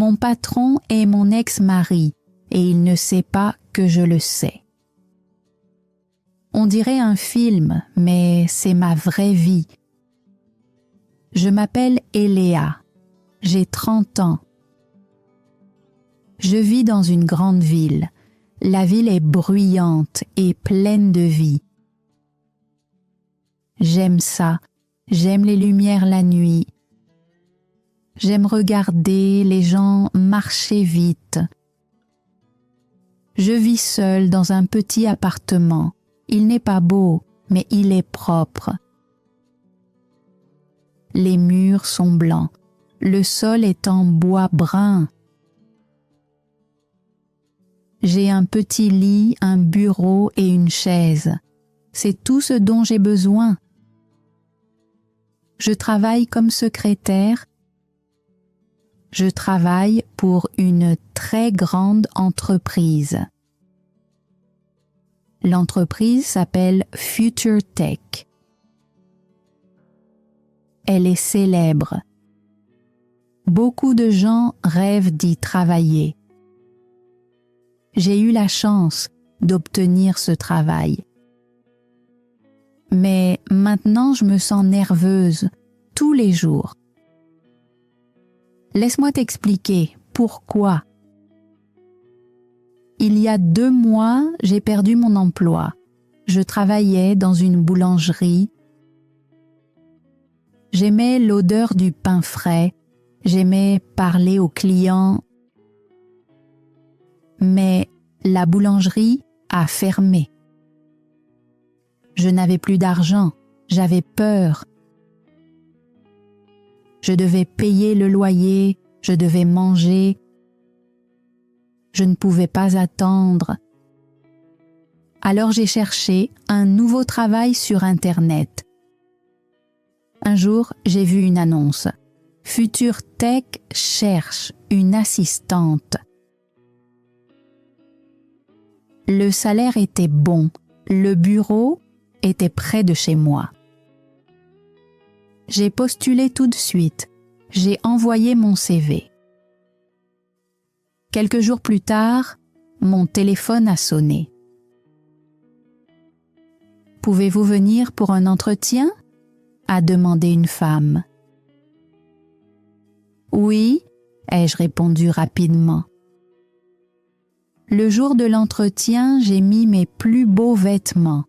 Mon patron est mon ex-mari et il ne sait pas que je le sais. On dirait un film, mais c'est ma vraie vie. Je m'appelle Eléa, j'ai 30 ans. Je vis dans une grande ville. La ville est bruyante et pleine de vie. J'aime ça, j'aime les lumières la nuit. J'aime regarder les gens marcher vite. Je vis seule dans un petit appartement. Il n'est pas beau, mais il est propre. Les murs sont blancs. Le sol est en bois brun. J'ai un petit lit, un bureau et une chaise. C'est tout ce dont j'ai besoin. Je travaille comme secrétaire. Je travaille pour une très grande entreprise. L'entreprise s'appelle Future Tech. Elle est célèbre. Beaucoup de gens rêvent d'y travailler. J'ai eu la chance d'obtenir ce travail. Mais maintenant je me sens nerveuse tous les jours. Laisse-moi t'expliquer pourquoi. Il y a 2 mois, j'ai perdu mon emploi. Je travaillais dans une boulangerie. J'aimais l'odeur du pain frais. J'aimais parler aux clients. Mais la boulangerie a fermé. Je n'avais plus d'argent. J'avais peur. Je devais payer le loyer. Je devais manger. Je ne pouvais pas attendre. Alors j'ai cherché un nouveau travail sur Internet. Un jour, j'ai vu une annonce. Future Tech cherche une assistante. Le salaire était bon. Le bureau était près de chez moi. J'ai postulé tout de suite. J'ai envoyé mon CV. Quelques jours plus tard, mon téléphone a sonné. « Pouvez-vous venir pour un entretien ?» a demandé une femme. « Oui » ai-je répondu rapidement. Le jour de l'entretien, j'ai mis mes plus beaux vêtements.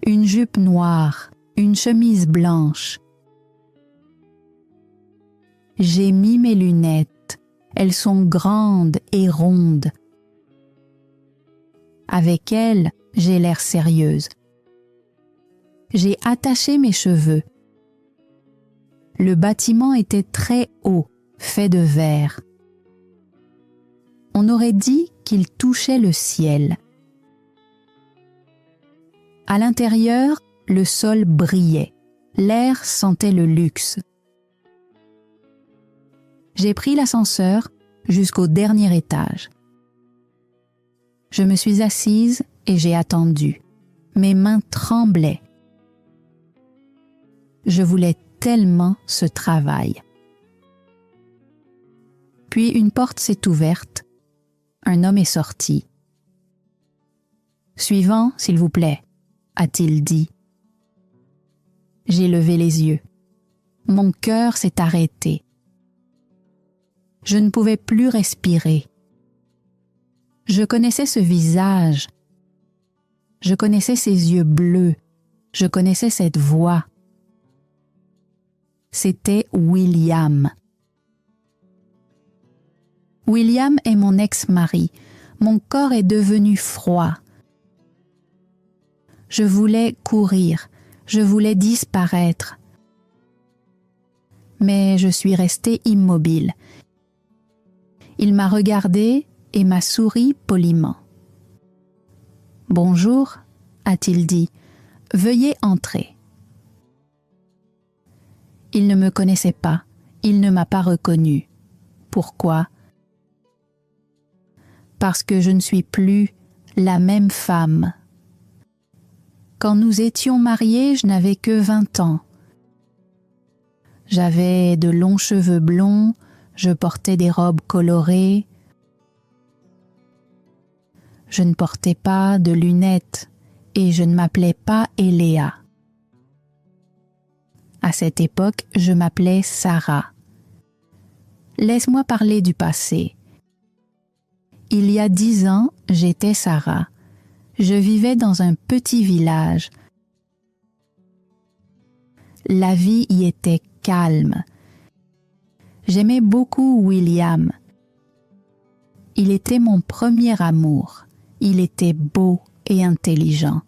Une jupe noire, une chemise blanche. J'ai mis mes lunettes. Elles sont grandes et rondes. Avec elles, j'ai l'air sérieuse. J'ai attaché mes cheveux. Le bâtiment était très haut, fait de verre. On aurait dit qu'il touchait le ciel. À l'intérieur, le sol brillait. L'air sentait le luxe. J'ai pris l'ascenseur jusqu'au dernier étage. Je me suis assise et j'ai attendu. Mes mains tremblaient. Je voulais tellement ce travail. Puis une porte s'est ouverte. Un homme est sorti. « Suivant, s'il vous plaît », a-t-il dit. J'ai levé les yeux. Mon cœur s'est arrêté. Je ne pouvais plus respirer. Je connaissais ce visage. Je connaissais ses yeux bleus. Je connaissais cette voix. C'était William. William est mon ex-mari. Mon corps est devenu froid. Je voulais courir. Je voulais disparaître. Mais je suis restée immobile. Il m'a regardée et m'a souri poliment. « Bonjour » a-t-il dit. « Veuillez entrer. » Il ne me connaissait pas. Il ne m'a pas reconnue. Pourquoi ? Parce que je ne suis plus la même femme. Quand nous étions mariés, je n'avais que 20 ans. J'avais de longs cheveux blonds, Je portais des robes colorées. Je ne portais pas de lunettes et je ne m'appelais pas Eléa. À cette époque, je m'appelais Sarah. Laisse-moi parler du passé. Il y a 10 ans, j'étais Sarah. Je vivais dans un petit village. La vie y était calme. J'aimais beaucoup William. Il était mon premier amour. Il était beau et intelligent.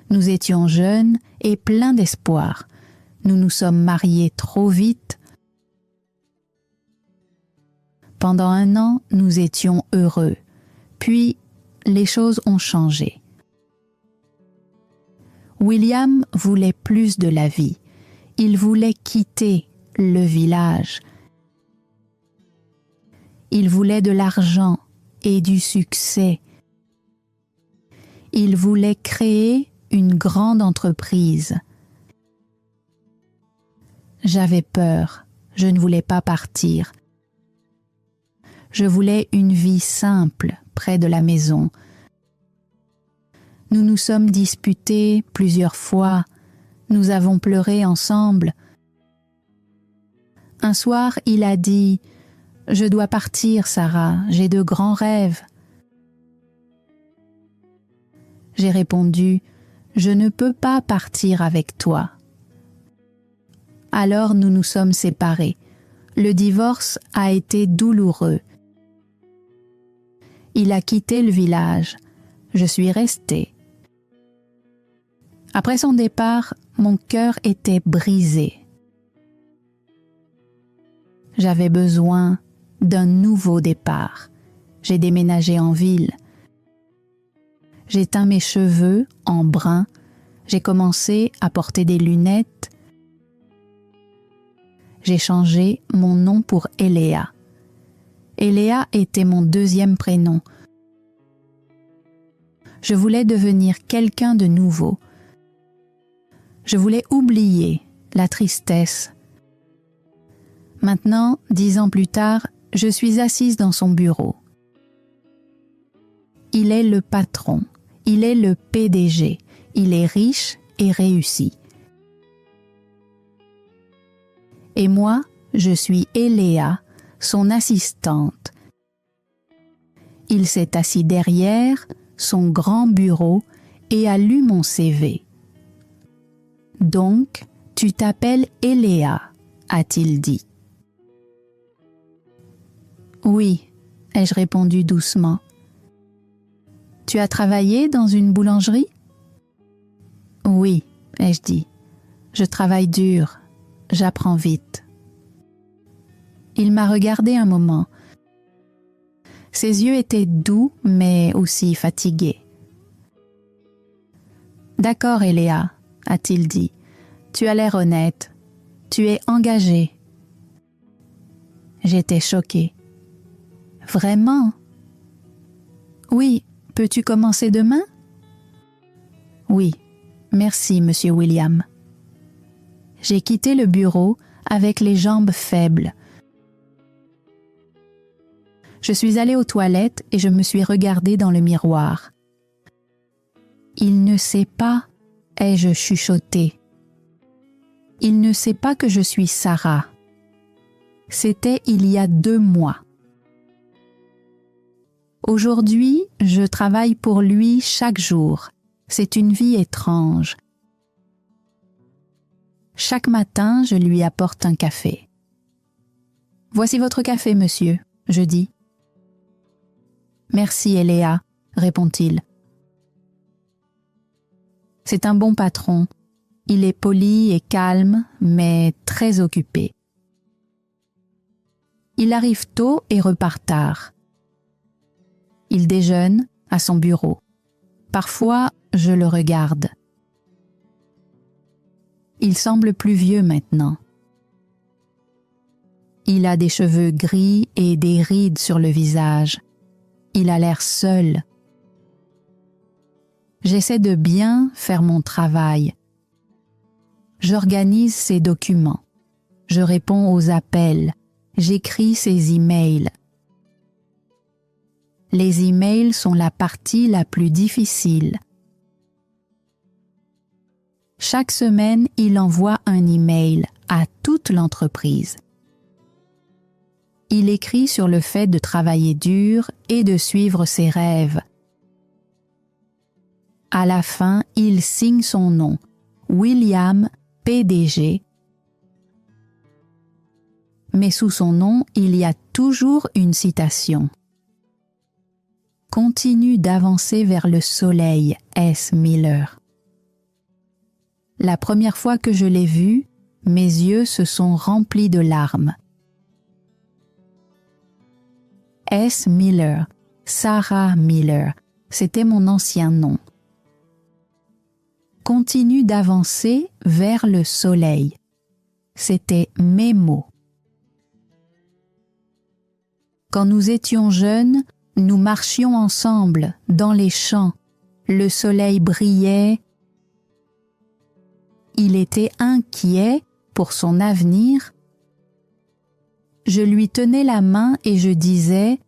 Nous étions jeunes et pleins d'espoir. Nous nous sommes mariés trop vite. Pendant 1 an, nous étions heureux. Puis, les choses ont changé. William voulait plus de la vie. Il voulait quitter le village. Il voulait de l'argent et du succès. Il voulait créer une grande entreprise. J'avais peur. Je ne voulais pas partir. Je voulais une vie simple près de la maison. Nous nous sommes disputés plusieurs fois. Nous avons pleuré ensemble. Un soir, il a dit « Je dois partir, Sarah, j'ai de grands rêves. » J'ai répondu « Je ne peux pas partir avec toi. » Alors nous nous sommes séparés. Le divorce a été douloureux. Il a quitté le village. Je suis restée. Après son départ, mon cœur était brisé. J'avais besoin d'un nouveau départ. J'ai déménagé en ville. J'ai teint mes cheveux en brun. J'ai commencé à porter des lunettes. J'ai changé mon nom pour Eléa. Eléa était mon 2e prénom. Je voulais devenir quelqu'un de nouveau. Je voulais oublier la tristesse. Maintenant, 10 ans plus tard, je suis assise dans son bureau. Il est le patron, il est le PDG, il est riche et réussi. Et moi, je suis Eléa, son assistante. Il s'est assis derrière son grand bureau et a lu mon CV. « Donc, tu t'appelles Eléa » a-t-il dit. « Oui » ai-je répondu doucement. « Tu as travaillé dans une boulangerie ?»« Oui » ai-je dit. « Je travaille dur, j'apprends vite. » Il m'a regardé un moment. Ses yeux étaient doux, mais aussi fatigués. « D'accord, Eléa, » a-t-il dit. « Tu as l'air honnête. Tu es engagée. » J'étais choquée. « Vraiment ? » ?»« Oui, peux-tu commencer demain ? » ?»« Oui, merci, monsieur William. » J'ai quitté le bureau avec les jambes faibles. Je suis allée aux toilettes et je me suis regardée dans le miroir. « Il ne sait pas, » ai-je chuchoté. « Il ne sait pas que je suis Sarah. » C'était il y a 2 mois. Aujourd'hui, je travaille pour lui chaque jour. C'est une vie étrange. Chaque matin, je lui apporte un café. « Voici votre café, monsieur, » je dis. « Merci, Eléa, » répond-il. C'est un bon patron. Il est poli et calme, mais très occupé. Il arrive tôt et repart tard. Il déjeune à son bureau. Parfois, je le regarde. Il semble plus vieux maintenant. Il a des cheveux gris et des rides sur le visage. Il a l'air seul. J'essaie de bien faire mon travail. J'organise ses documents. je réponds aux appels, j'écris ces emails. Les emails sont la partie la plus difficile. Chaque semaine, il envoie un email à toute l'entreprise. Il écrit sur le fait de travailler dur et de suivre ses rêves. À la fin, il signe son nom, William, PDG. Mais sous son nom, il y a toujours une citation. Continue d'avancer vers le soleil, S. Miller. La première fois que je l'ai vu, mes yeux se sont remplis de larmes. S. Miller, Sarah Miller, c'était mon ancien nom. Continue d'avancer vers le soleil. C'était mes mots. Quand nous étions jeunes, nous marchions ensemble dans les champs. Le soleil brillait. Il était inquiet pour son avenir. Je lui tenais la main et je disais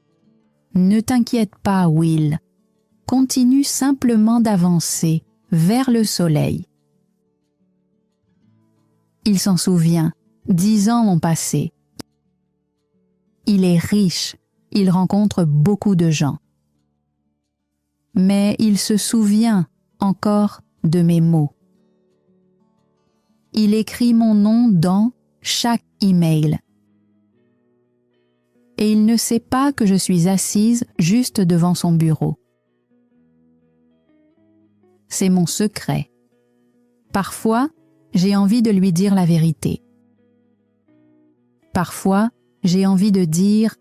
« Ne t'inquiète pas, Will. Continue simplement d'avancer vers le soleil. » Il s'en souvient. 10 ans ont passé. Il est riche. Il rencontre beaucoup de gens. Mais il se souvient encore de mes mots. Il écrit mon nom dans chaque email. Et il ne sait pas que je suis assise juste devant son bureau. C'est mon secret. Parfois, j'ai envie de lui dire la vérité. Parfois, j'ai envie de dire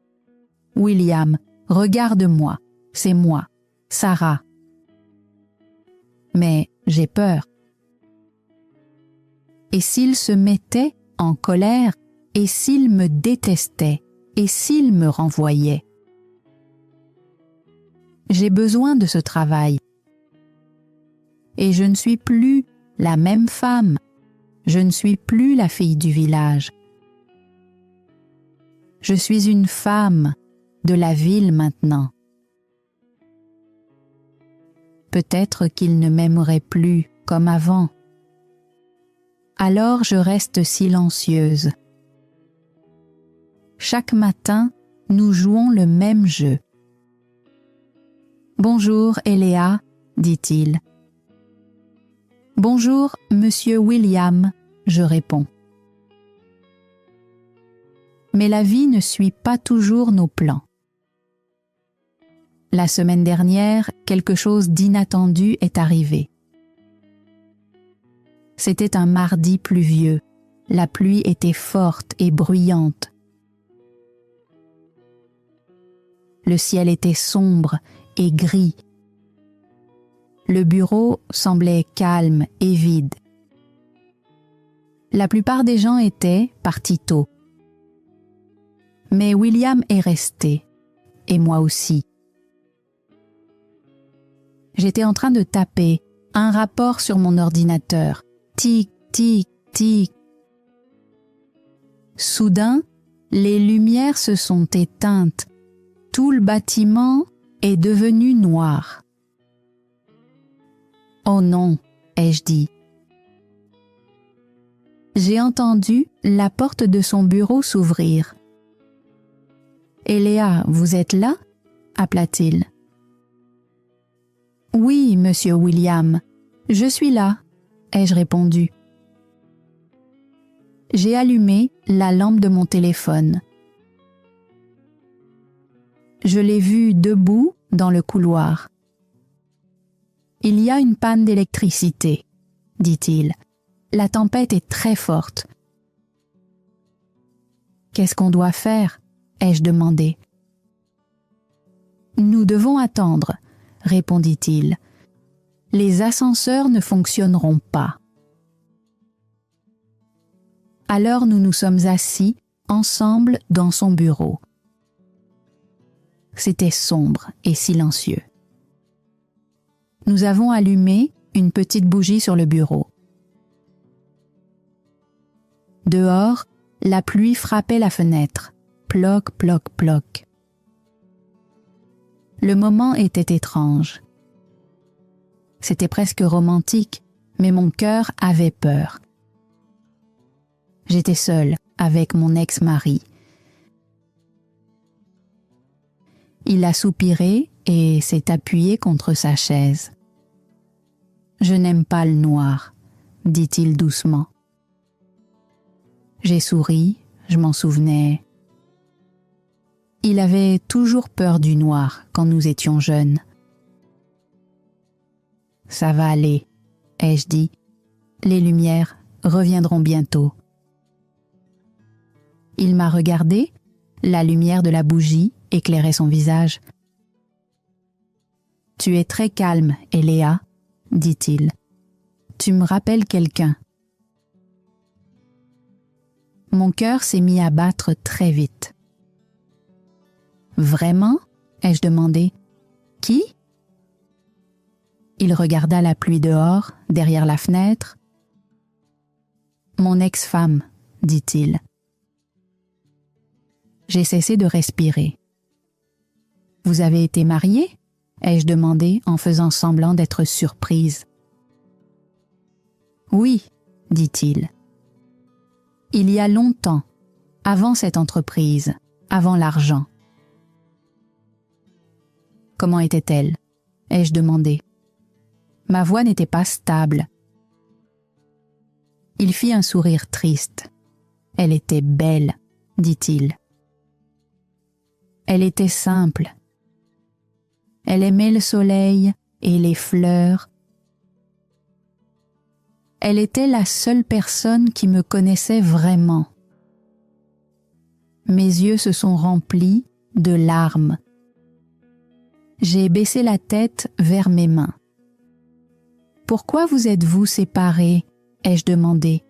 « William, regarde-moi, c'est moi, Sarah. » Mais j'ai peur. Et s'il se mettait en colère, et s'il me détestait, et s'il me renvoyait? J'ai besoin de ce travail. Et je ne suis plus la même femme. Je ne suis plus la fille du village. Je suis une femme de la ville maintenant. Peut-être qu'il ne m'aimerait plus comme avant. Alors je reste silencieuse. Chaque matin, nous jouons le même jeu. « Bonjour, Eléa, » dit-il. « Bonjour, Monsieur William, » je réponds. Mais la vie ne suit pas toujours nos plans. La semaine dernière, quelque chose d'inattendu est arrivé. C'était un mardi pluvieux. La pluie était forte et bruyante. Le ciel était sombre et gris. Le bureau semblait calme et vide. La plupart des gens étaient partis tôt. Mais William est resté, et moi aussi. J'étais en train de taper un rapport sur mon ordinateur. Tic, tic, tic. Soudain, les lumières se sont éteintes. Tout le bâtiment est devenu noir. « Oh non !» ai-je dit. J'ai entendu la porte de son bureau s'ouvrir. « Eléa, vous êtes là ?» appela-t-il. « Oui, monsieur William, je suis là », ai-je répondu. J'ai allumé la lampe de mon téléphone. Je l'ai vu debout dans le couloir. « Il y a une panne d'électricité, » dit-il. « La tempête est très forte. »« Qu'est-ce qu'on doit faire ?» ai-je demandé. « Nous devons attendre, » répondit-il. « Les ascenseurs ne fonctionneront pas. » Alors nous nous sommes assis ensemble dans son bureau. C'était sombre et silencieux. Nous avons allumé une petite bougie sur le bureau. Dehors, la pluie frappait la fenêtre. Ploc, ploc, ploc. Le moment était étrange. C'était presque romantique, mais mon cœur avait peur. J'étais seule avec mon ex-mari. Il a soupiré et s'est appuyé contre sa chaise. « Je n'aime pas le noir », dit-il doucement. J'ai souri, je m'en souvenais. Il avait toujours peur du noir quand nous étions jeunes. « Ça va aller », ai-je dit. « Les lumières reviendront bientôt. » Il m'a regardé, la lumière de la bougie éclairait son visage. « Tu es très calme, Eléa, » dit-il. « Tu me rappelles quelqu'un. » Mon cœur s'est mis à battre très vite. « Vraiment ?» ai-je demandé. « Qui ?» Il regarda la pluie dehors, derrière la fenêtre. « Mon ex-femme, » dit-il. J'ai cessé de respirer. « Vous avez été mariée ?» ai-je demandé en faisant semblant d'être surprise. « Oui, » dit-il. « Il y a longtemps, avant cette entreprise, avant l'argent. » « Comment était-elle » ai-je demandé. Ma voix n'était pas stable. Il fit un sourire triste. « Elle était belle, » dit-il. Elle était simple. Elle aimait le soleil et les fleurs. Elle était la seule personne qui me connaissait vraiment. Mes yeux se sont remplis de larmes. J'ai baissé la tête vers mes mains. « Pourquoi vous êtes-vous séparés ?» ai-je demandé.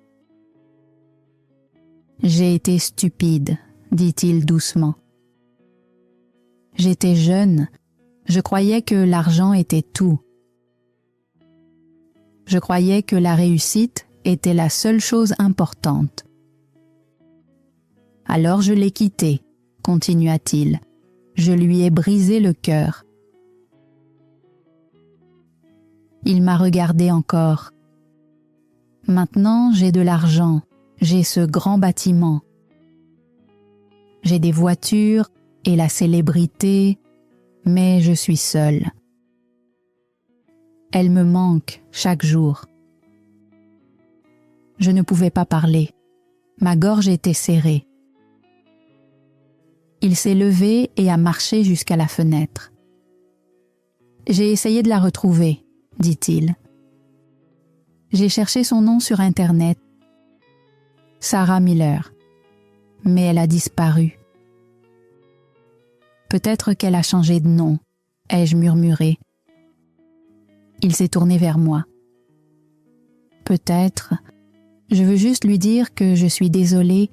« J'ai été stupide, » dit-il doucement. J'étais jeune, je croyais que l'argent était tout. Je croyais que la réussite était la seule chose importante. Alors je l'ai quitté, continua-t-il. Je lui ai brisé le cœur. Il m'a regardé encore. Maintenant, j'ai de l'argent, j'ai ce grand bâtiment. J'ai des voitures et la célébrité, mais je suis seule. Elle me manque chaque jour. Je ne pouvais pas parler. Ma gorge était serrée. Il s'est levé et a marché jusqu'à la fenêtre. « J'ai essayé de la retrouver, » dit-il. J'ai cherché son nom sur Internet. Sarah Miller. Mais elle a disparu. Peut-être qu'elle a changé de nom, ai-je murmuré. Il s'est tourné vers moi. Peut-être, je veux juste lui dire que je suis désolée.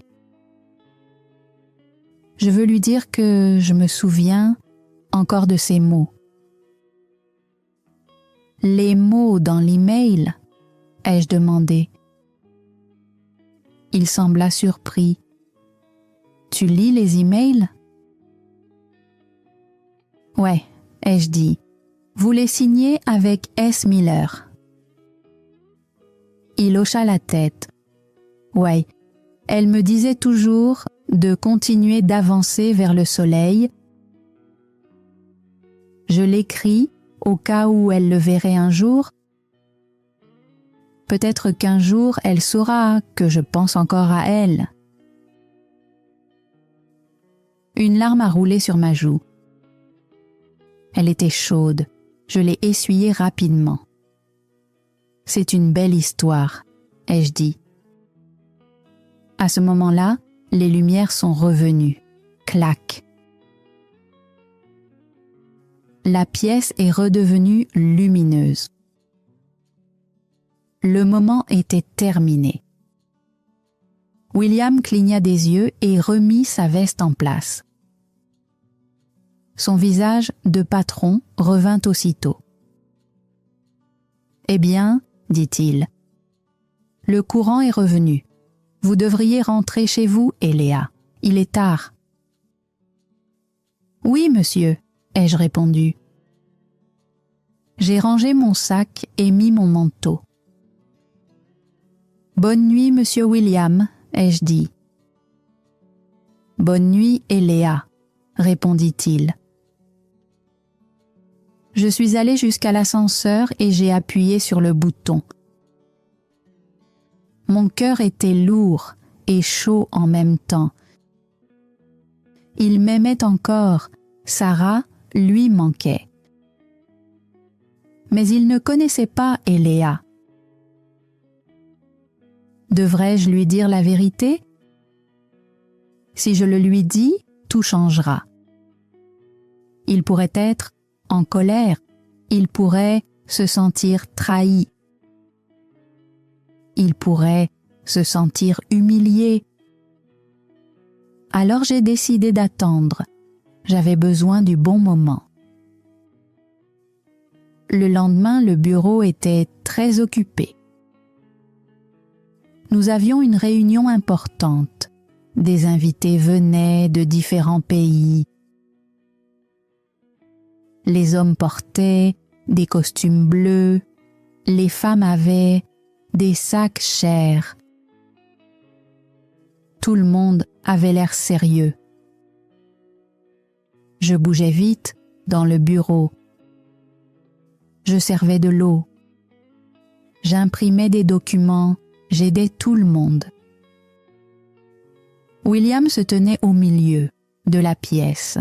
Je veux lui dire que je me souviens encore de ces mots. Les mots dans l'email, ai-je demandé. Il sembla surpris. Tu lis les emails ? Ouais, ai-je dit. Vous les signez avec S. Miller. Il hocha la tête. Ouais, elle me disait toujours de continuer d'avancer vers le soleil. Je l'écris au cas où elle le verrait un jour. Peut-être qu'un jour elle saura que je pense encore à elle. Une larme a roulé sur ma joue. Elle était chaude. Je l'ai essuyée rapidement. C'est une belle histoire, ai-je dit. À ce moment-là, les lumières sont revenues. Clac. La pièce est redevenue lumineuse. Le moment était terminé. William cligna des yeux et remit sa veste en place. Son visage de patron revint aussitôt. « Eh bien, dit-il, le courant est revenu. Vous devriez rentrer chez vous, Eléa. Il est tard. »« Oui, monsieur, » ai-je répondu. J'ai rangé mon sac et mis mon manteau. « Bonne nuit, monsieur William, » ai-je dit. « Bonne nuit, Eléa, » répondit-il. Je suis allée jusqu'à l'ascenseur et j'ai appuyé sur le bouton. Mon cœur était lourd et chaud en même temps. Il m'aimait encore, Sarah lui manquait. Mais il ne connaissait pas Eléa. Devrais-je lui dire la vérité? Si je le lui dis, tout changera. Il pourrait être en colère, il pourrait se sentir trahi. Il pourrait se sentir humilié. Alors j'ai décidé d'attendre. J'avais besoin du bon moment. Le lendemain, le bureau était très occupé. Nous avions une réunion importante. Des invités venaient de différents pays. Les hommes portaient des costumes bleus, les femmes avaient des sacs chers. Tout le monde avait l'air sérieux. Je bougeais vite dans le bureau. Je servais de l'eau. J'imprimais des documents, j'aidais tout le monde. William se tenait au milieu de la pièce.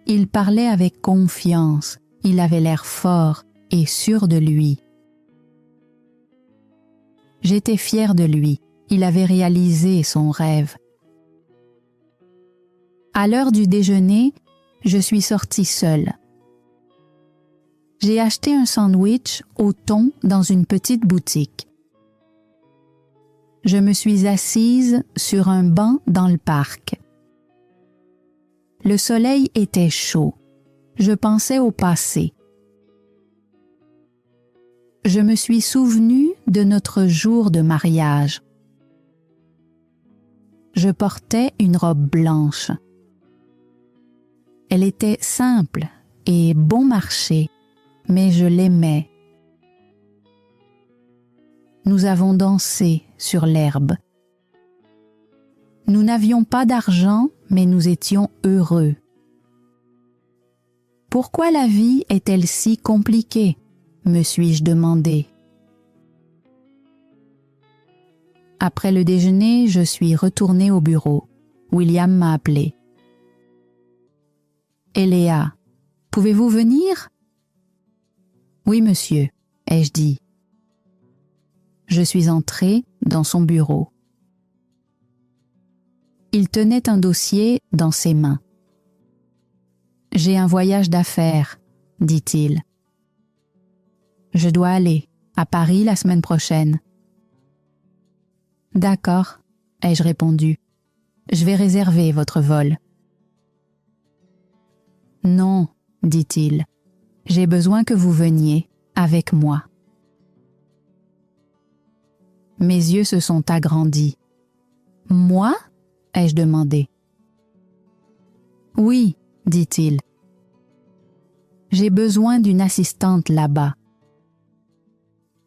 Il parlait avec confiance, il avait l'air fort et sûr de lui. J'étais fière de lui, il avait réalisé son rêve. À l'heure du déjeuner, je suis sortie seule. J'ai acheté un sandwich au thon dans une petite boutique. Je me suis assise sur un banc dans le parc. Le soleil était chaud. Je pensais au passé. Je me suis souvenue de notre jour de mariage. Je portais une robe blanche. Elle était simple et bon marché, mais je l'aimais. Nous avons dansé sur l'herbe. Nous n'avions pas d'argent, mais nous étions heureux. Pourquoi la vie est-elle si compliquée, me suis-je demandé. Après le déjeuner, je suis retournée au bureau. William m'a appelé. « Eléa, pouvez-vous venir ?»« Oui, monsieur, » ai-je dit. Je suis entrée dans son bureau. Il tenait un dossier dans ses mains. « J'ai un voyage d'affaires, » dit-il. « Je dois aller à Paris la semaine prochaine. »« D'accord, » ai-je répondu. « Je vais réserver votre vol. »« Non, » dit-il. « J'ai besoin que vous veniez avec moi. » Mes yeux se sont agrandis. « Moi ?» ai-je demandé. « Oui, » dit-il. « J'ai besoin d'une assistante là-bas.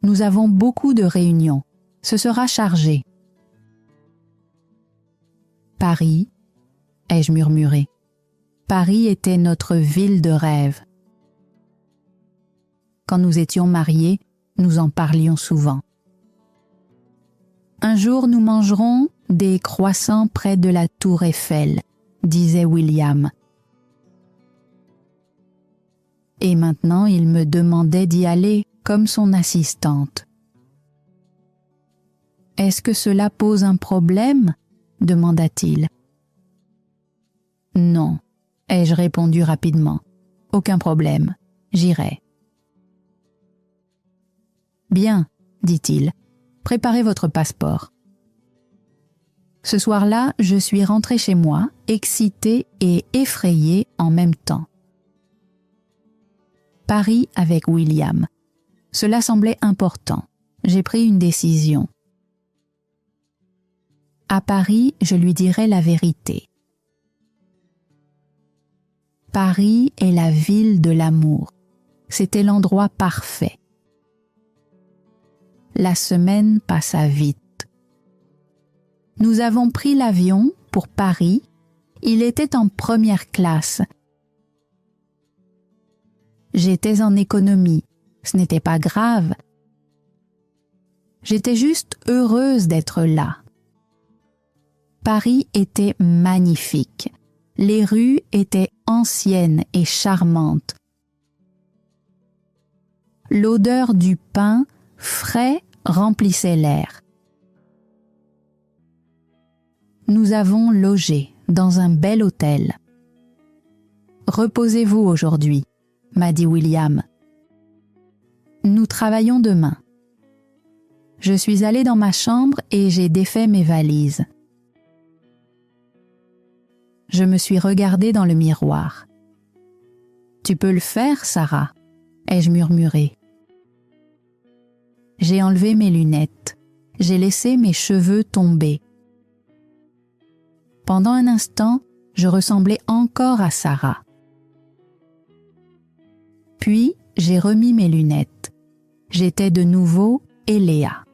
Nous avons beaucoup de réunions. Ce sera chargé. »« Paris ?» ai-je murmuré. Paris était notre ville de rêve. Quand nous étions mariés, nous en parlions souvent. « Un jour, nous mangerons des croissants près de la tour Eiffel, » disait William. Et maintenant, il me demandait d'y aller comme son assistante. « Est-ce que cela pose un problème ?» demanda-t-il. « Non, » ai-je répondu rapidement. « Aucun problème, j'irai. »« Bien, » dit-il, « préparez votre passeport. » Ce soir-là, je suis rentrée chez moi, excitée et effrayée en même temps. Paris avec William. Cela semblait important. J'ai pris une décision. À Paris, je lui dirai la vérité. Paris est la ville de l'amour. C'était l'endroit parfait. La semaine passa vite. Nous avons pris l'avion pour Paris. Il était en première classe. J'étais en économie. Ce n'était pas grave. J'étais juste heureuse d'être là. Paris était magnifique. Les rues étaient anciennes et charmantes. L'odeur du pain frais remplissait l'air. Nous avons logé dans un bel hôtel. « Reposez-vous aujourd'hui » m'a dit William. « Nous travaillons demain. » Je suis allée dans ma chambre et j'ai défait mes valises. Je me suis regardée dans le miroir. « Tu peux le faire, Sarah ?» ai-je murmuré. J'ai enlevé mes lunettes. J'ai laissé mes cheveux tomber. Pendant un instant, je ressemblais encore à Sarah. Puis, j'ai remis mes lunettes. J'étais de nouveau Eléa.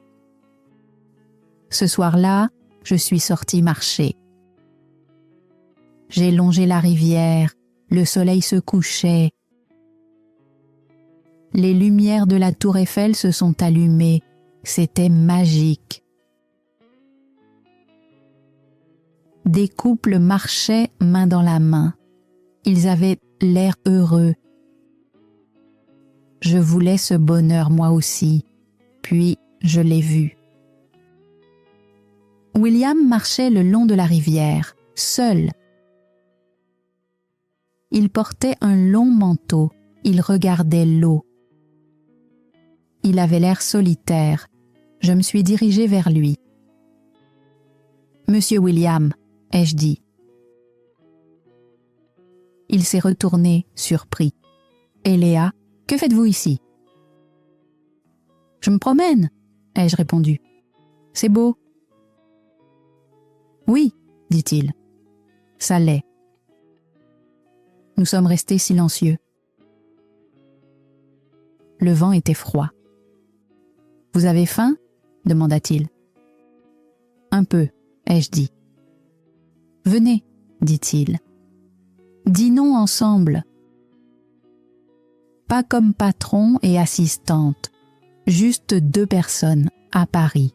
Ce soir-là, je suis sortie marcher. J'ai longé la rivière, le soleil se couchait. Les lumières de la tour Eiffel se sont allumées. C'était magique. Des couples marchaient main dans la main. Ils avaient l'air heureux. Je voulais ce bonheur moi aussi, puis je l'ai vu. William marchait le long de la rivière, seul. Il portait un long manteau, il regardait l'eau. Il avait l'air solitaire. Je me suis dirigée vers lui. « Monsieur William », ai-je dit. Il s'est retourné, surpris. « Eléa, que faites-vous ici ?»« Je me promène », ai-je répondu. « C'est beau. »« Oui, » dit-il. « Ça l'est. » Nous sommes restés silencieux. Le vent était froid. « Vous avez faim ?» demanda-t-il. « Un peu, » ai-je dit. « Venez, » dit-il. « Dînons ensemble. » Pas comme patron et assistante, juste 2 personnes à Paris.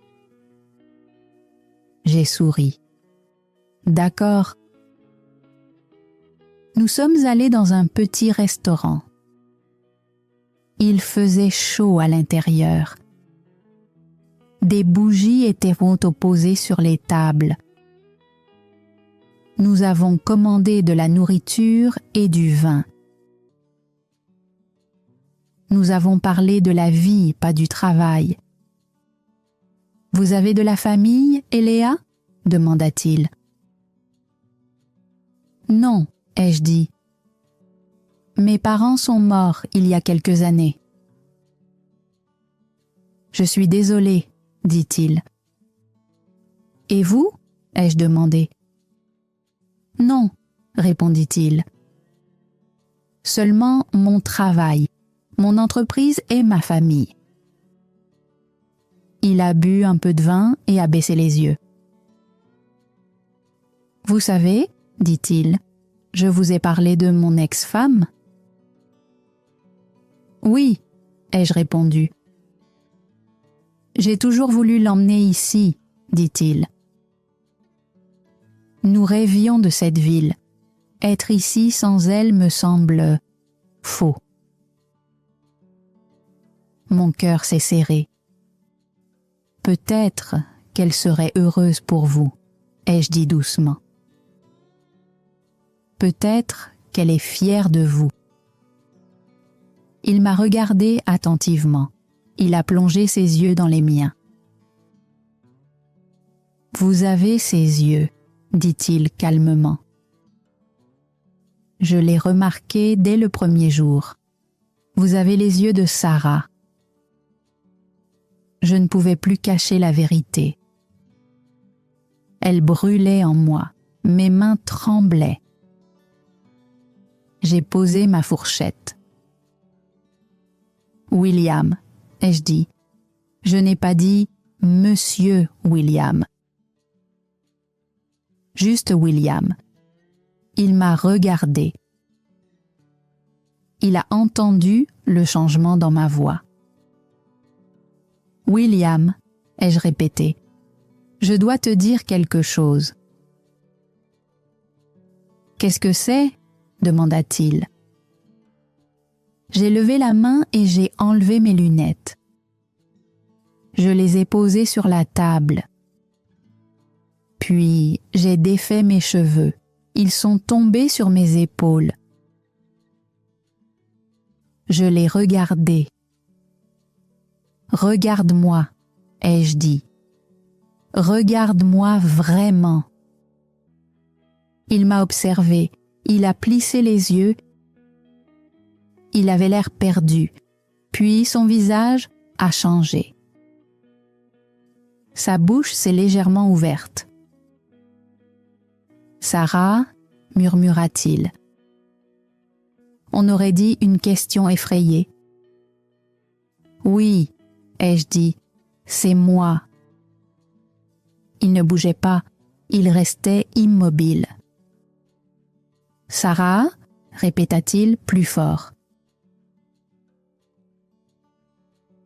J'ai souri. « D'accord. » Nous sommes allés dans un petit restaurant. Il faisait chaud à l'intérieur. Des bougies étaient opposées sur les tables. Nous avons commandé de la nourriture et du vin. Nous avons parlé de la vie, pas du travail. « Vous avez de la famille, Eléa ?» demanda-t-il. « Non, » ai-je dit. « Mes parents sont morts il y a quelques années. »« Je suis désolée, » dit-il. « Et vous ?» ai-je demandé. « Non, » répondit-il. « Seulement mon travail, mon entreprise et ma famille. » Il a bu un peu de vin et a baissé les yeux. « Vous savez, » dit-il, « je vous ai parlé de mon ex-femme. »« Oui, » ai-je répondu. « J'ai toujours voulu l'emmener ici, » dit-il. Nous rêvions de cette ville. Être ici sans elle me semble faux. Mon cœur s'est serré. Peut-être qu'elle serait heureuse pour vous, ai-je dit doucement. Peut-être qu'elle est fière de vous. Il m'a regardé attentivement. Il a plongé ses yeux dans les miens. « Vous avez ces yeux, » dit-il calmement. Je l'ai remarqué dès le premier jour. Vous avez les yeux de Sarah. Je ne pouvais plus cacher la vérité. Elle brûlait en moi, mes mains tremblaient. J'ai posé ma fourchette. « William », ai-je dit. Je n'ai pas dit « Monsieur William ». Juste William. Il m'a regardé. Il a entendu le changement dans ma voix. « William », ai-je répété, je dois te dire quelque chose. « Qu'est-ce que c'est ?» demanda-t-il. J'ai levé la main et j'ai enlevé mes lunettes. Je les ai posées sur la table. Puis j'ai défait mes cheveux. Ils sont tombés sur mes épaules. Je les regardais. « Regarde-moi », ai-je dit. « Regarde-moi vraiment. » Il m'a observé, il a plissé les yeux, il avait l'air perdu, puis son visage a changé. Sa bouche s'est légèrement ouverte. « Sarah » murmura-t-il. On aurait dit une question effrayée. « Oui », ai-je dit, « c'est moi. » Il ne bougeait pas, il restait immobile. « Sarah » répéta-t-il plus fort.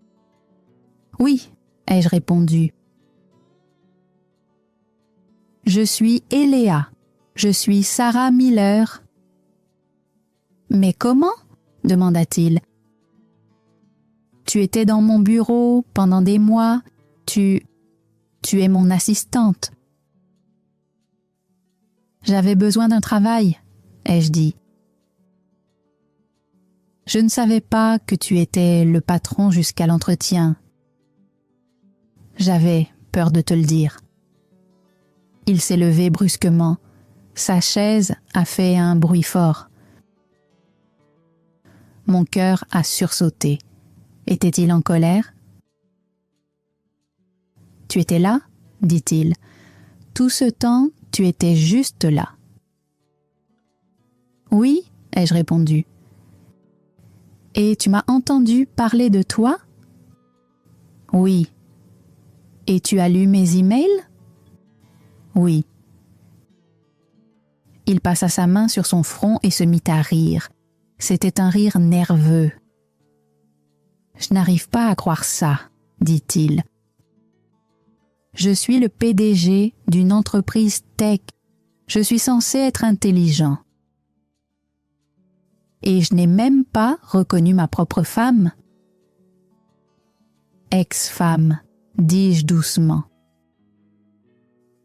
« Oui », ai-je répondu. « Je suis Eléa, je suis Sarah Miller. »« Mais comment ?» demanda-t-il. « Tu étais dans mon bureau pendant des mois, tu es mon assistante. »« J'avais besoin d'un travail, » ai-je dit. « Je ne savais pas que tu étais le patron jusqu'à l'entretien. J'avais peur de te le dire. » Il s'est levé brusquement. Sa chaise a fait un bruit fort. Mon cœur a sursauté. Était-il en colère ? « Tu étais là ?» dit-il. « Tout ce temps, tu étais juste là. »« Oui » ai-je répondu. « Et tu m'as entendu parler de toi ?»« Oui. »« Et tu as lu mes emails ?»« Oui. » Il passa sa main sur son front et se mit à rire. C'était un rire nerveux. « Je n'arrive pas à croire ça, » dit-il. « Je suis le PDG d'une entreprise tech. Je suis censé être intelligent. Et je n'ai même pas reconnu ma propre femme. »« Ex-femme, » dis-je doucement.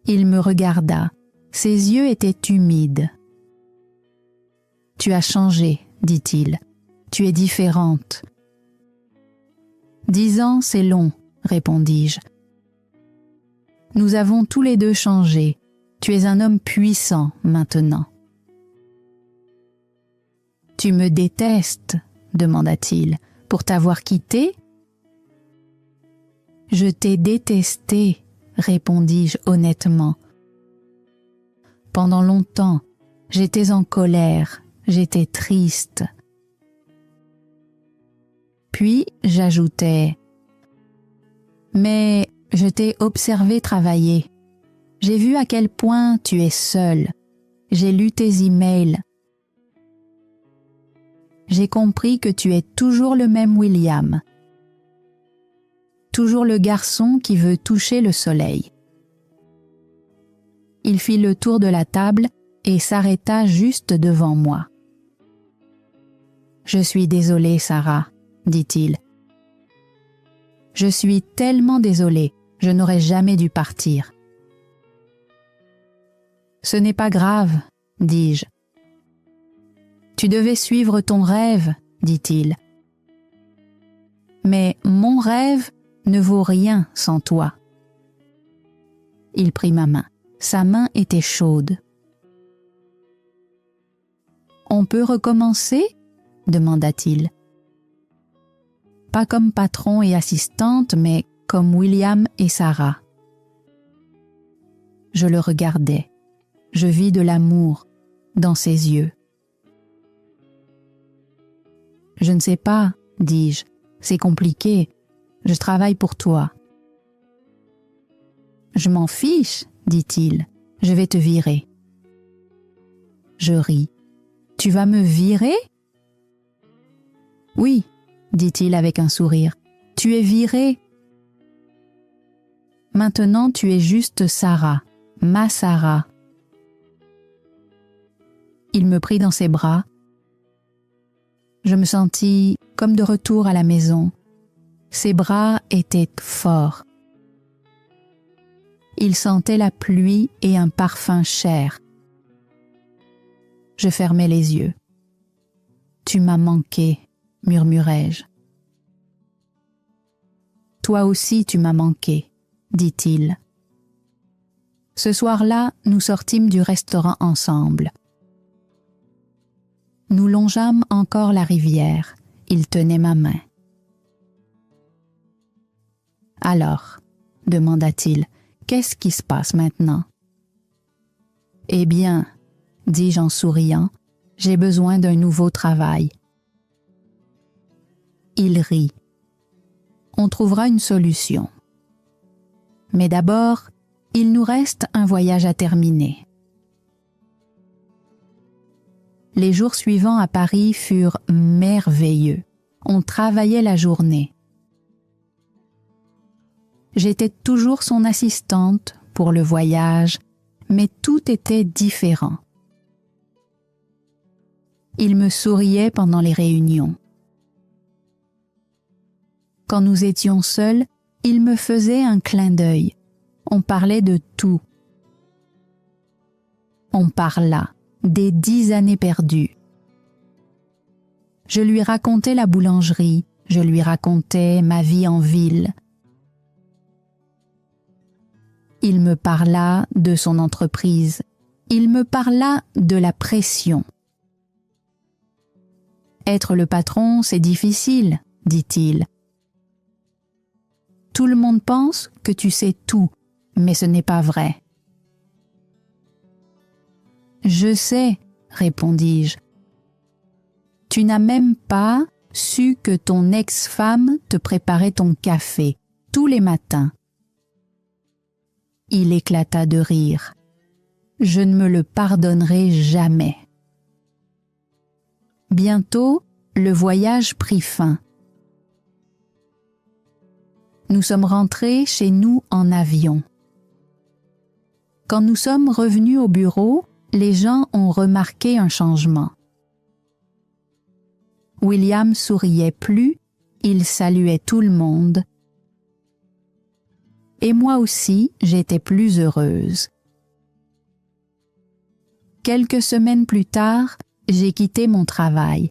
Il me regarda. Ses yeux étaient humides. « Tu as changé, » dit-il. « Tu es différente. » « 10 ans, c'est long, » répondis-je. « Nous avons tous les deux changé. Tu es un homme puissant maintenant. »« Tu me détestes ?» demanda-t-il. « Pour t'avoir quitté ?»« Je t'ai détesté, » répondis-je honnêtement. « Pendant longtemps, j'étais en colère, j'étais triste. » Puis j'ajoutais « Mais je t'ai observé travailler. J'ai vu à quel point tu es seul. J'ai lu tes emails. J'ai compris que tu es toujours le même William. Toujours le garçon qui veut toucher le soleil. » Il fit le tour de la table et s'arrêta juste devant moi. « Je suis désolé, Sarah, » dit-il. « Je suis tellement désolé, je n'aurais jamais dû partir. »« Ce n'est pas grave, » dis-je. « Tu devais suivre ton rêve, » dit-il. « Mais mon rêve ne vaut rien sans toi. » Il prit ma main. Sa main était chaude. « On peut recommencer ?» demanda-t-il. « Pas comme patron et assistante, mais comme William et Sarah. » je le regardais. Je vis de l'amour dans ses yeux. « Je ne sais pas, dis-je, c'est compliqué, je travaille pour toi. »« Je m'en fiche, dit-il, je vais te virer. » Je ris. « Tu vas me virer ?»« Oui, dit-il avec un sourire, tu es virée. Maintenant tu es juste Sarah, ma Sarah. » Il me prit dans ses bras. Je me sentis comme de retour à la maison. Ses bras étaient forts. Il sentait la pluie et un parfum cher. Je fermai les yeux. « Tu m'as manqué, » murmurai-je. « Toi aussi tu m'as manqué, » dit-il. Ce soir-là, nous sortîmes du restaurant ensemble. Nous longeâmes encore la rivière. Il tenait ma main. « Alors, demanda-t-il, qu'est-ce qui se passe maintenant? »« Eh bien, dis-je en souriant, j'ai besoin d'un nouveau travail. » Il rit. « On trouvera une solution. Mais d'abord, il nous reste un voyage à terminer. » Les jours suivants à Paris furent merveilleux. On travaillait la journée. J'étais toujours son assistante pour le voyage, mais tout était différent. Il me souriait pendant les réunions. Quand nous étions seuls, il me faisait un clin d'œil. On parlait de tout. On parla des 10 années perdues. Je lui racontais la boulangerie, je lui racontais ma vie en ville. Il me parla de son entreprise, il me parla de la pression. « Être le patron, c'est difficile, » dit-il. « Tout le monde pense que tu sais tout, mais ce n'est pas vrai. » « Je sais, » répondis-je. « Tu n'as même pas su que ton ex-femme te préparait ton café tous les matins. » Il éclata de rire. Je ne me le pardonnerai jamais. Bientôt, le voyage prit fin. Nous sommes rentrés chez nous en avion. Quand nous sommes revenus au bureau, les gens ont remarqué un changement. William souriait plus, il saluait tout le monde. Et moi aussi, j'étais plus heureuse. Quelques semaines plus tard, j'ai quitté mon travail.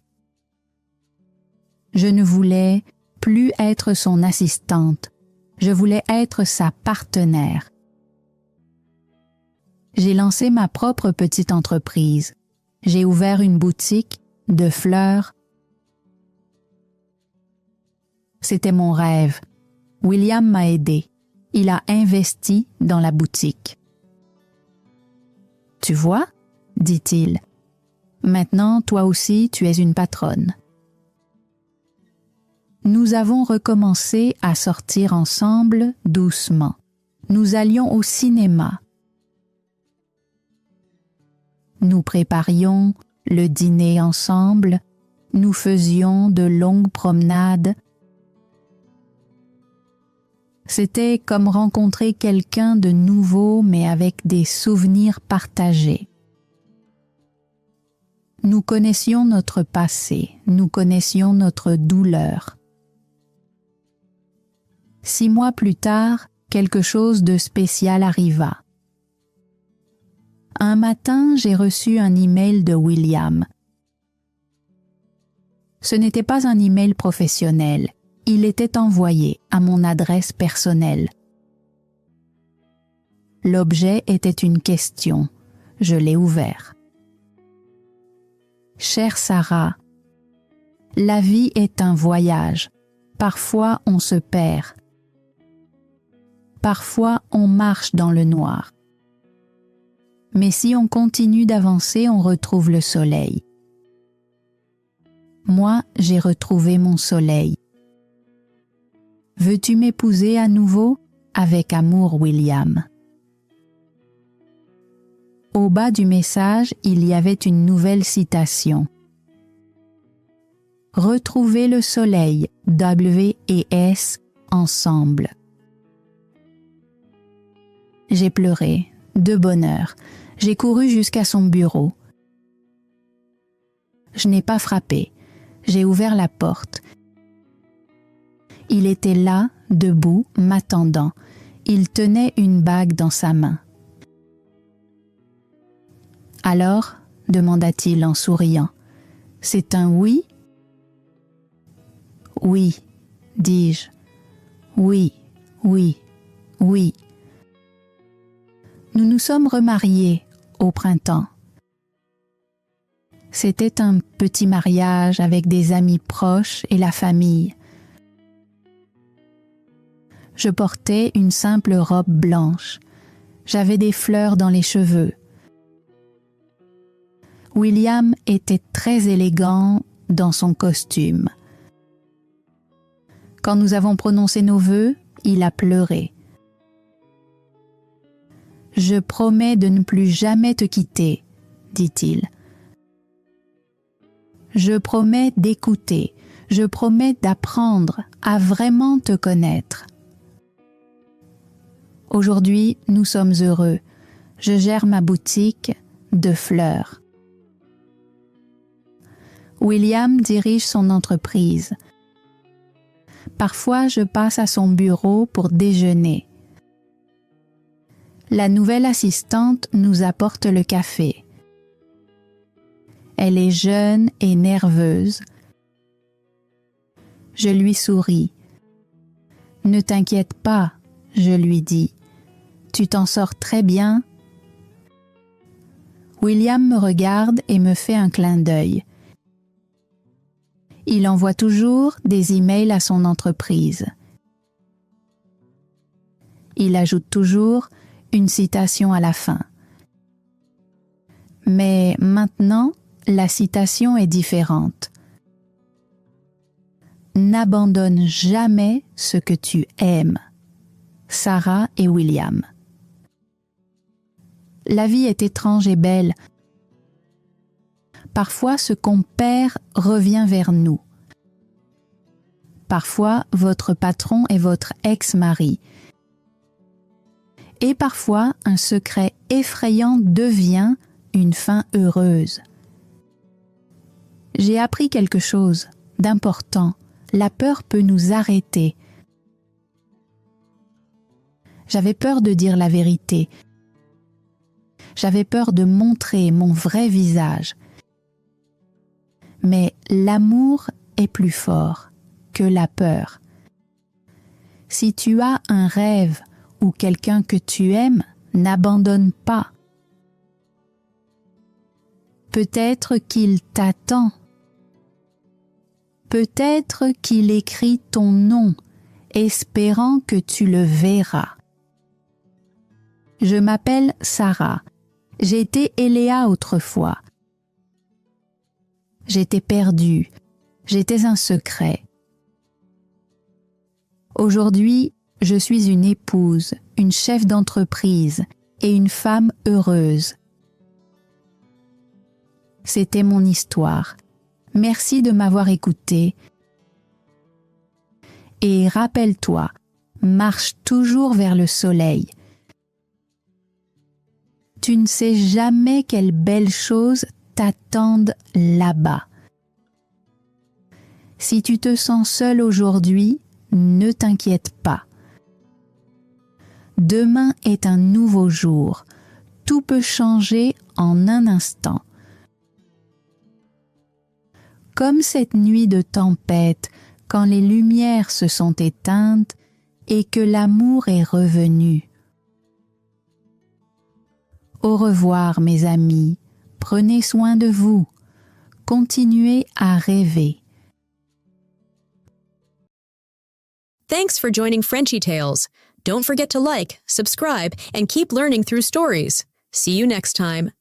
Je ne voulais plus être son assistante, je voulais être sa partenaire. J'ai lancé ma propre petite entreprise. J'ai ouvert une boutique de fleurs. C'était mon rêve. William m'a aidé. Il a investi dans la boutique. « Tu vois, » dit-il, « maintenant toi aussi tu es une patronne. » Nous avons recommencé à sortir ensemble doucement. Nous allions au cinéma. Nous préparions le dîner ensemble, nous faisions de longues promenades. C'était comme rencontrer quelqu'un de nouveau mais avec des souvenirs partagés. Nous connaissions notre passé, nous connaissions notre douleur. 6 mois plus tard, quelque chose de spécial arriva. Un matin, j'ai reçu un email de William. Ce n'était pas un email professionnel, il était envoyé à mon adresse personnelle. L'objet était une question. Je l'ai ouvert. Chère Sarah, la vie est un voyage. Parfois on se perd. Parfois on marche dans le noir. mais si on continue d'avancer, on retrouve le soleil. Moi, j'ai retrouvé mon soleil. Veux-tu m'épouser à nouveau? Avec amour, William. Au bas du message, il y avait une nouvelle citation. Retrouvez le soleil, W et S, ensemble. J'ai pleuré, de bonheur. J'ai couru jusqu'à son bureau. Je n'ai pas frappé. J'ai ouvert la porte. Il était là, debout, m'attendant. Il tenait une bague dans sa main. « Alors ?» demanda-t-il en souriant. « C'est un oui ?» ?»« Oui, dis-je. Oui, oui, oui. » Nous nous sommes remariés au printemps. C'était un petit mariage avec des amis proches et la famille. Je portais une simple robe blanche. J'avais des fleurs dans les cheveux. William était très élégant dans son costume. Quand nous avons prononcé nos vœux, il a pleuré. « Je promets de ne plus jamais te quitter, » dit-il. « Je promets d'écouter, je promets d'apprendre à vraiment te connaître. » Aujourd'hui, nous sommes heureux. Je gère ma boutique de fleurs. William dirige son entreprise. Parfois, je passe à son bureau pour déjeuner. La nouvelle assistante nous apporte le café. Elle est jeune et nerveuse. Je lui souris. « Ne t'inquiète pas, » je lui dis. « Tu t'en sors très bien. » William me regarde et me fait un clin d'œil. Il envoie toujours des emails à son entreprise. Il ajoute toujours une citation à la fin. Mais maintenant, la citation est différente. N'abandonne jamais ce que tu aimes. Sarah et William. La vie est étrange et belle. Parfois, ce qu'on perd revient vers nous. Parfois, votre patron est votre ex-mari. Et parfois, un secret effrayant devient une fin heureuse. J'ai appris quelque chose d'important. La peur peut nous arrêter. J'avais peur de dire la vérité. J'avais peur de montrer mon vrai visage. Mais l'amour est plus fort que la peur. Si tu as un rêve ou quelqu'un que tu aimes, n'abandonne pas. Peut-être qu'il t'attend. Peut-être qu'il écrit ton nom, espérant que tu le verras. Je m'appelle Sarah. J'étais Eléa autrefois. J'étais perdue. J'étais un secret. Aujourd'hui, je suis une épouse, une chef d'entreprise et une femme heureuse. C'était mon histoire. Merci de m'avoir écouté. Et rappelle-toi, marche toujours vers le soleil. Tu ne sais jamais quelles belles choses t'attendent là-bas. Si tu te sens seul aujourd'hui, ne t'inquiète pas. Demain est un nouveau jour. Tout peut changer en un instant. Comme cette nuit de tempête, quand les lumières se sont éteintes et que l'amour est revenu. Au revoir, mes amis. Prenez soin de vous. Continuez à rêver. Thanks for joining Frenchie Tales. Don't forget to like, subscribe, and keep learning through stories. See you next time.